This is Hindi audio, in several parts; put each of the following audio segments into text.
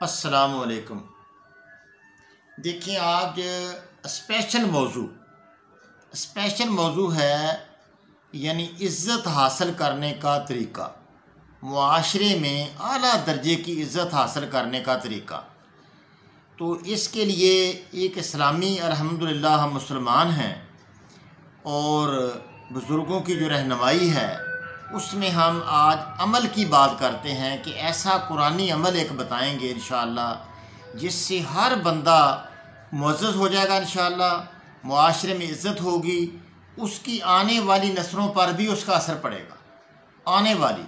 अस्सलामुअलैकुम। देखिए, आज स्पेशल मौजू है, यानी इज़्ज़त हासिल करने का तरीका, मुआशरे में आला दर्जे की इज़्ज़त हासिल करने का तरीका। तो इसके लिए एक इस्लामी, अल्हम्दुलिल्लाह हम मुसलमान हैं और बुज़ुर्गों की जो रहनुमाई है उसमें हम आज अमल की बात करते हैं कि ऐसा कुरानी अमल एक बताएंगे इंशाअल्लाह, जिससे हर बंदा मुअज़्ज़ज़ हो जाएगा इंशाअल्लाह, मुआशरे में इज़्ज़त होगी, उसकी आने वाली नस्लों पर भी उसका असर पड़ेगा, आने वाली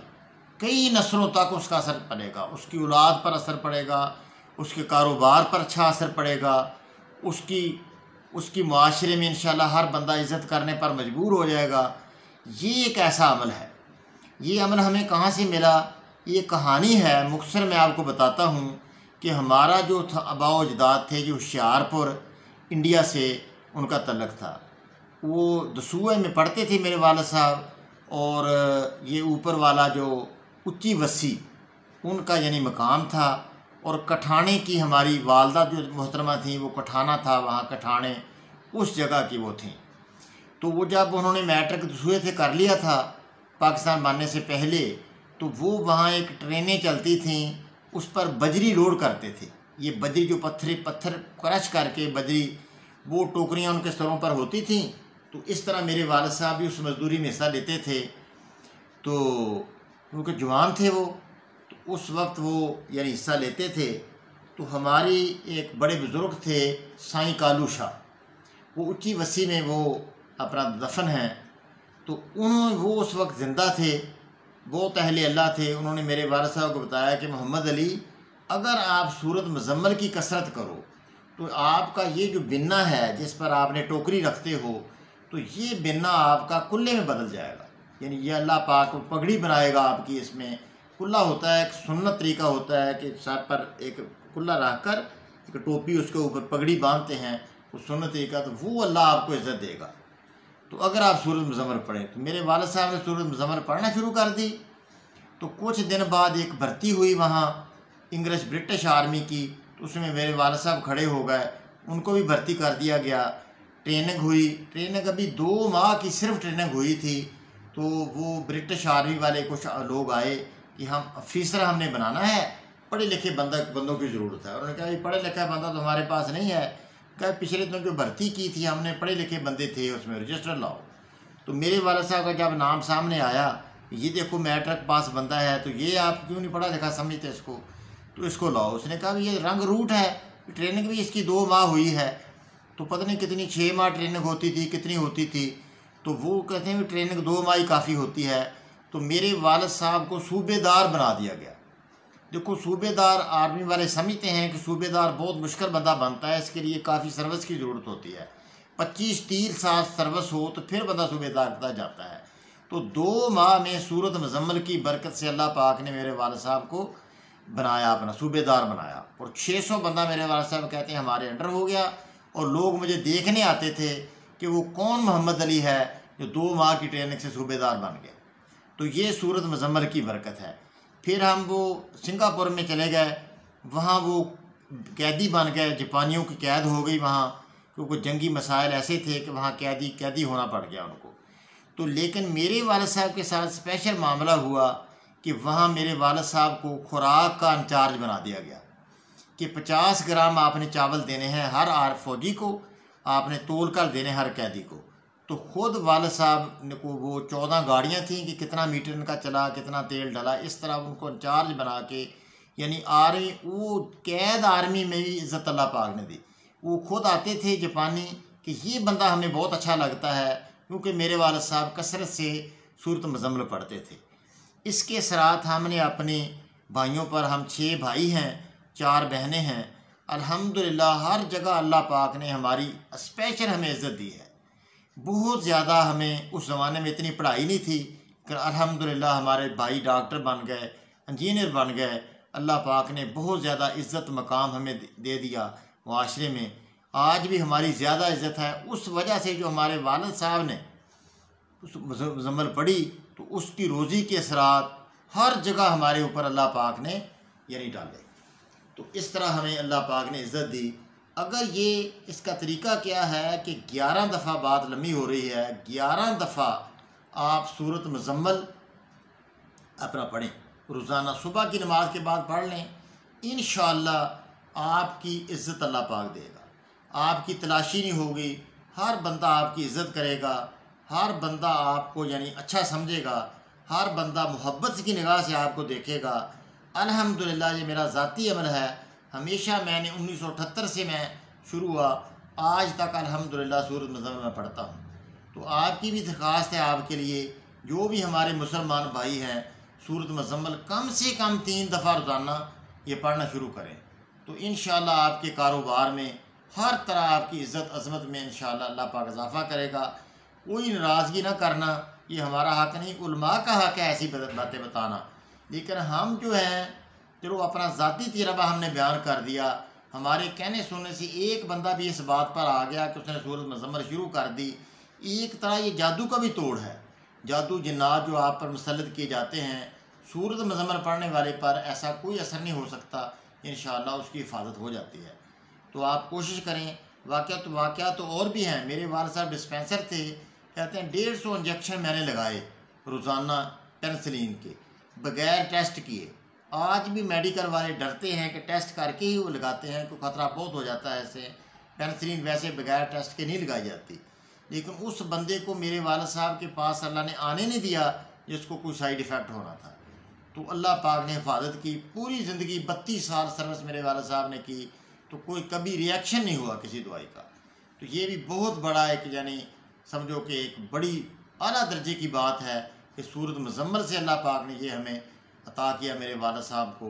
कई नस्लों तक उसका असर पड़ेगा, उसकी औलाद पर असर पड़ेगा, उसके कारोबार पर अच्छा असर पड़ेगा, उसकी मुआशरे में इंशाअल्लाह हर बंदा इज़्ज़त करने पर मजबूर हो जाएगा। ये एक ऐसा अमल है। ये अमल हमें कहाँ से मिला? ये कहानी है, मुख्तसर मैं आपको बताता हूँ कि हमारा जो आबाओ अजदाद थे जो होशियारपुर इंडिया से उनका तल्लक था, वो दसूए में पढ़ते थे मेरे वालिद साहब, और ये ऊपर वाला जो उच्ची वसी उनका यानी मकाम था, और कठाने की हमारी वालदा जो मोहतरमा थी वो कठाना था, वहाँ कठाने उस जगह की वो थी। तो वो जब उन्होंने मैट्रिक दसूए से कर लिया था पाकिस्तान बनने से पहले, तो वो वहाँ एक ट्रेनें चलती थीं, उस पर बजरी लोड करते थे। ये बजरी जो पत्थर क्रश करके बजरी, वो टोकरियाँ उनके सरों पर होती थीं। तो इस तरह मेरे वालिद साहब भी उस मजदूरी में हिस्सा लेते थे। तो क्योंकि जवान थे वो, तो उस वक्त वो यानी हिस्सा लेते थे। तो हमारी एक बड़े बुज़ुर्ग थे साईं कालू शाह, वो उच्ची वसी में वो अपना दफन है। तो वो उस वक्त ज़िंदा थे, बहुत अहले अल्लाह थे। उन्होंने मेरे वालिद साहब को बताया कि मोहम्मद अली, अगर आप सूरत मुज़म्मल की कसरत करो तो आपका ये जो बिन्ना है जिस पर आपने टोकरी रखते हो, तो ये बिन्ना आपका कुल्ले में बदल जाएगा। यानी ये अल्लाह पाक पगड़ी बनाएगा आपकी। इसमें कुल्ला होता है, एक सुन्नत तरीका होता है कि सर पर एक कुल्ला रख कर एक टोपी उसके ऊपर पगड़ी बांधते हैं, उस सुन्नत तरीका, तो वो अल्लाह आपको इज़्ज़त देगा। तो अगर आप सूरत मुज़म्मल पढ़ें, तो मेरे वालिद साहब ने सूरत मुज़म्मल पढ़ना शुरू कर दी। तो कुछ दिन बाद एक भर्ती हुई वहाँ इंग्लिश ब्रिटिश आर्मी की, तो उसमें मेरे वालिद साहब खड़े हो गए, उनको भी भर्ती कर दिया गया। ट्रेनिंग हुई, ट्रेनिंग अभी 2 माह की सिर्फ ट्रेनिंग हुई थी। तो वो ब्रिटिश आर्मी वाले कुछ लोग आए कि हम ऑफिसर हमने बनाना है, पढ़े लिखे बंदों की ज़रूरत है। उन्होंने कहा ये पढ़े लिखा बंदा तो हमारे पास नहीं है। क्या पिछले दिनों जो भर्ती की थी हमने, पढ़े लिखे बंदे थे, उसमें रजिस्टर लाओ। तो मेरे वालिद साहब का जब नाम सामने आया, ये देखो मैट्रिक पास बंदा है, तो ये आप क्यों नहीं पढ़ा लिखा समझते इसको, तो इसको लाओ। उसने कहा ये रंग रूट है, ट्रेनिंग भी इसकी 2 माह हुई है। तो पता नहीं कितनी 6 माह ट्रेनिंग होती थी, कितनी होती थी। तो वो कहते हैं कि ट्रेनिंग 2 माह ही काफ़ी होती है। तो मेरे वालिद साहब को सूबेदार बना दिया गया। देखो, सूबेदार आर्मी वाले समझते हैं कि सूबेदार बहुत मुश्किल बंदा बनता है, इसके लिए काफ़ी सर्विस की ज़रूरत होती है। 25-30 साल सर्विस हो तो फिर बंदा सूबेदार तक जाता है। तो 2 माह में सूरत मुज़म्मल की बरकत से अल्लाह पाक ने मेरे वालिद साहब को बनाया, अपना सूबेदार बनाया, और 600 बंदा मेरे वालिद साहब कहते हैं हमारे अंडर हो गया। और लोग मुझे देखने आते थे कि वो कौन मोहम्मद अली है जो 2 माह की ट्रेनिंग से सूबेदार बन गया। तो ये सूरत मुज़म्मल की बरकत है। फिर हम वो सिंगापुर में चले गए, वहाँ वो कैदी बन गए, जापानियों की कैद हो गई वहाँ, क्योंकि जंगी मसाइल ऐसे थे कि वहाँ कैदी होना पड़ गया उनको। तो लेकिन मेरे वालिद साहब के साथ स्पेशल मामला हुआ कि वहाँ मेरे वालिद साहब को खुराक का इंचार्ज बना दिया गया कि 50 ग्राम आपने चावल देने हैं हर फौजी को, आपने तोल कर देने हर कैदी को। तो ख़ुद वालिद साहब को वो 14 गाड़ियाँ थीं कि कितना मीटर इनका चला, कितना तेल डला, इस तरह उनको इंचार्ज बना के, यानी आर्मी, वो कैद आर्मी में भी इज़्ज़त अल्लाह पाक ने दी। वो खुद आते थे जापानी कि ये बंदा हमें बहुत अच्छा लगता है, क्योंकि मेरे वालिद साहब कसरत से सूरत मुज़म्मल पढ़ते थे। इसके साथ हमने अपने भाइयों पर, हम 6 भाई हैं, 4 बहनें हैं, अल्हम्दुलिल्लाह हर जगह अल्लाह पाक ने हमारी स्पेशल हमें इज़्ज़त दी है। बहुत ज़्यादा हमें उस ज़माने में इतनी पढ़ाई नहीं थी कि अल्हम्दुलिल्लाह हमारे भाई डॉक्टर बन गए, इंजीनियर बन गए। अल्लाह पाक ने बहुत ज़्यादा इज़्ज़त मकाम हमें दे दिया मुआशरे में। आज भी हमारी ज़्यादा इज़्ज़त है उस वजह से जो हमारे वालिद साहब ने उस मुज़म्मल पढ़ी, तो उसकी रोज़ी के असरात हर जगह हमारे ऊपर अल्लाह पाक ने यानी डाले। तो तो इस तरह हमें अल्लाह पाक ने इज़्ज़त दी। अगर ये इसका तरीका क्या है कि 11 दफ़ा बात लंबी हो रही है, 11 दफ़ा आप सूरत मुज़म्मल अपना पढ़ें, रोज़ाना सुबह की नमाज के बाद पढ़ लें, इंशाअल्लाह आपकी इज़्ज़त अल्लाह पाक देगा। आपकी तलाशी नहीं होगी, हर बंदा आपकी इज़्ज़त करेगा, हर बंदा आपको यानी अच्छा समझेगा, हर बंदा मोहब्बत की निगाह से आपको देखेगा। अल्हम्दुलिल्लाह ये मेरा ज़ाती अमल है। हमेशा मैंने 1978 से मैं शुरू हुआ आज तक अल्हम्दुलिल्लाह सूरत मुज़म्मल में पढ़ता हूँ। तो आपकी भी दरख्वास्त है आपके लिए, जो भी हमारे मुसलमान भाई हैं, सूरत मुज़म्मल कम से कम 3 दफ़ा रोज़ाना ये पढ़ना शुरू करें। तो इंशाअल्लाह आपके कारोबार में हर तरह आपकी इज़्ज़त अज़मत में इंशाअल्लाह अल्लाह पाक इज़ाफ़ा करेगा। कोई नाराज़गी ना करना, ये हमारा हक़ नहीं, उलमा का हक़ है ऐसी बातें बताना। लेकिन हम जो हैं चलो अपना ज़ाती तजर्बा हमने बयान कर दिया, हमारे कहने सुनने से एक बंदा भी इस बात पर आ गया कि उसने सूरत मुज़म्मल शुरू कर दी। एक तरह ये जादू का भी तोड़ है। जादू जिन्नात जो आप पर मुसल्लत किए जाते हैं, सूरत मुज़म्मल पढ़ने वाले पर ऐसा कोई असर नहीं हो सकता, इंशाअल्लाह उसकी हिफाजत हो जाती है। तो आप कोशिश करें। वाक़या तो और भी हैं। मेरे वालिद साहब डिस्पेंसर थे, कहते हैं 150 इंजेक्शन मैंने लगाए रोज़ाना पेनिसिलिन के बग़ैर टेस्ट किए। आज भी मेडिकल वाले डरते हैं कि टेस्ट करके ही वो लगाते हैं, कोई ख़तरा बहुत हो जाता है ऐसे। पेनिसिलिन वैसे बग़ैर टेस्ट के नहीं लगाई जाती, लेकिन उस बंदे को मेरे वालिद साहब के पास अल्लाह ने आने नहीं दिया जिसको कोई साइड इफ़ेक्ट होना था। तो अल्लाह पाक ने हिफाजत की। पूरी ज़िंदगी 32 साल सर्विस मेरे वालिद साहब ने की, तो कोई कभी रिएक्शन नहीं हुआ किसी दवाई का। तो ये भी बहुत बड़ा एक यानी समझो कि एक बड़ी आला दर्जे की बात है कि सूरत मुज़म्मल से अल्लाह पाक ने ये हमें अता किया मेरे वालिद साहब को,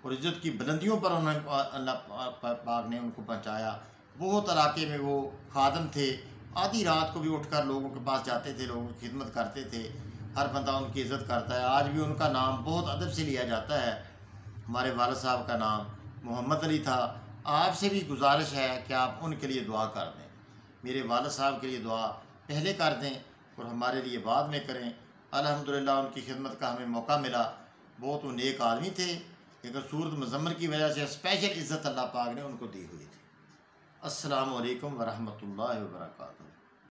और इज़्ज़त की बुलंदियों पर उन्हें अल्लाह पाक ने उनको पहुँचाया। बहुत इलाके में वो खादम थे, आधी रात को भी उठकर लोगों के पास जाते थे, लोगों की खिदमत करते थे। हर बंदा उनकी इज़्ज़त करता है। आज भी उनका नाम बहुत अदब से लिया जाता है। हमारे वालिद साहब का नाम मोहम्मद अली था। आपसे भी गुजारिश है कि आप उनके लिए दुआ कर दें, मेरे वालिद साहब के लिए दुआ पहले कर दें और हमारे लिए बाद में करें। अल्हम्दुलिल्लाह उनकी खिदमत का हमें मौका मिला। बहुत वो नेक आदमी थे, लेकिन सूरत मुज़म्मल की वजह से स्पेशल इज़्ज़त अल्लाह पाक ने उनको दी हुई थी। अस्सलामु अलैकुम वरहमतुल्लाहि वबरकातुहू।